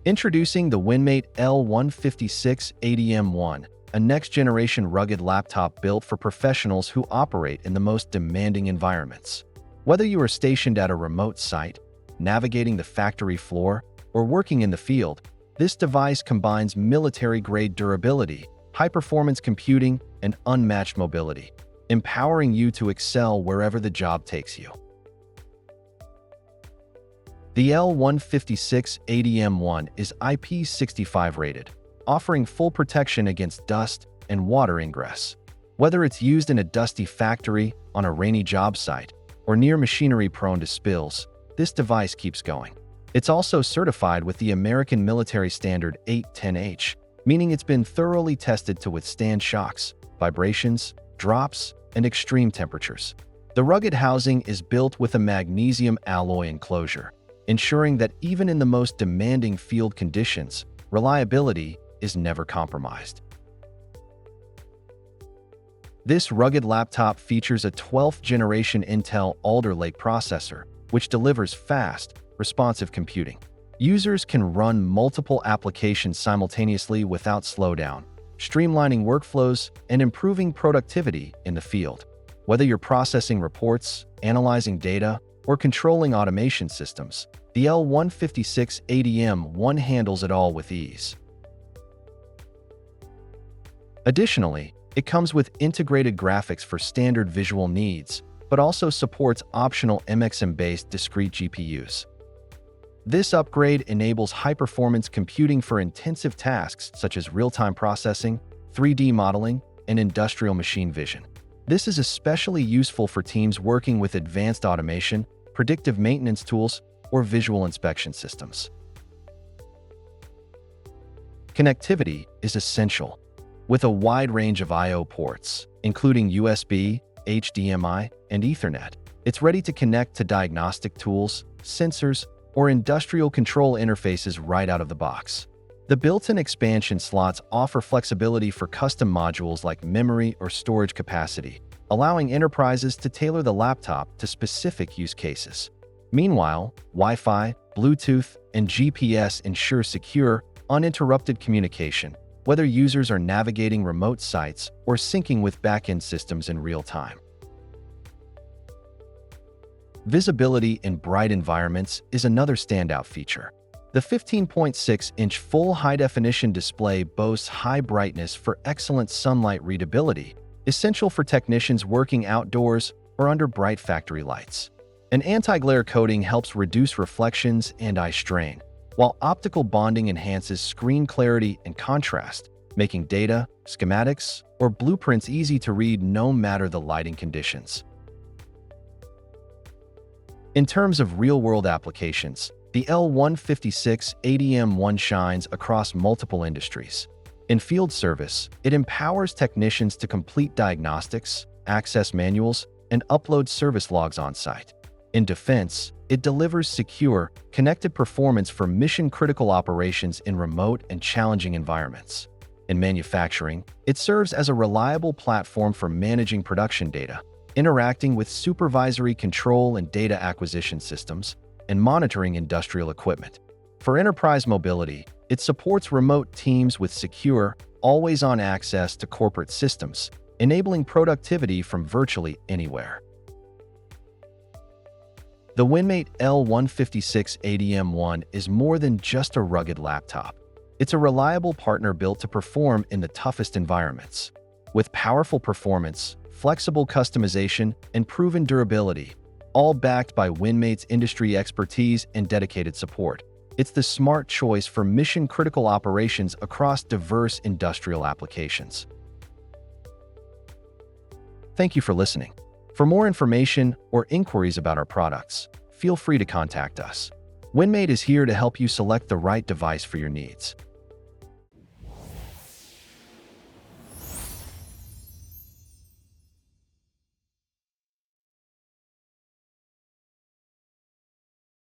Introducing the Winmate L156AD-M1, a next-generation rugged laptop built for professionals who operate in the most demanding environments. Whether you are stationed at a remote site, navigating the factory floor, or working in the field, this device combines military-grade durability, high-performance computing, and unmatched mobility, empowering you to excel wherever the job takes you. The L156AD-M1 is IP65 rated, offering full protection against dust and water ingress. Whether it's used in a dusty factory, on a rainy job site, or near machinery prone to spills, this device keeps going. It's also certified with the American military standard 810H, meaning it's been thoroughly tested to withstand shocks, vibrations, drops, and extreme temperatures. The rugged housing is built with a magnesium alloy enclosure, ensuring that even in the most demanding field conditions, reliability is never compromised. This rugged laptop features a 12th generation Intel Alder Lake processor, which delivers fast, responsive computing. Users can run multiple applications simultaneously without slowdown, streamlining workflows and improving productivity in the field. Whether you're processing reports, analyzing data, or controlling automation systems, the L156AD-M1 handles it all with ease. Additionally, it comes with integrated graphics for standard visual needs, but also supports optional MXM-based discrete GPUs. This upgrade enables high-performance computing for intensive tasks such as real-time processing, 3D modeling, and industrial machine vision. This is especially useful for teams working with advanced automation, predictive maintenance tools, or visual inspection systems. Connectivity is essential. With a wide range of I/O ports, including USB, HDMI, and Ethernet, it's ready to connect to diagnostic tools, sensors, or industrial control interfaces right out of the box. The built-in expansion slots offer flexibility for custom modules like memory or storage capacity, allowing enterprises to tailor the laptop to specific use cases. Meanwhile, Wi-Fi, Bluetooth, and GPS ensure secure, uninterrupted communication, whether users are navigating remote sites or syncing with back-end systems in real time. Visibility in bright environments is another standout feature. The 15.6-inch full high-definition display boasts high brightness for excellent sunlight readability, essential for technicians working outdoors or under bright factory lights. An anti-glare coating helps reduce reflections and eye strain, while optical bonding enhances screen clarity and contrast, making data, schematics, or blueprints easy to read no matter the lighting conditions. In terms of real-world applications, the L156AD-M1 shines across multiple industries. In field service, it empowers technicians to complete diagnostics, access manuals, and upload service logs on-site. In defense, it delivers secure, connected performance for mission-critical operations in remote and challenging environments. In manufacturing, it serves as a reliable platform for managing production data, interacting with supervisory control and data acquisition systems, and monitoring industrial equipment. For enterprise mobility, it supports remote teams with secure, always-on access to corporate systems, enabling productivity from virtually anywhere. The Winmate L156AD-M1 is more than just a rugged laptop. It's a reliable partner built to perform in the toughest environments. With powerful performance, flexible customization, and proven durability, all backed by Winmate's industry expertise and dedicated support, it's the smart choice for mission-critical operations across diverse industrial applications. Thank you for listening. For more information or inquiries about our products, feel free to contact us. Winmate is here to help you select the right device for your needs.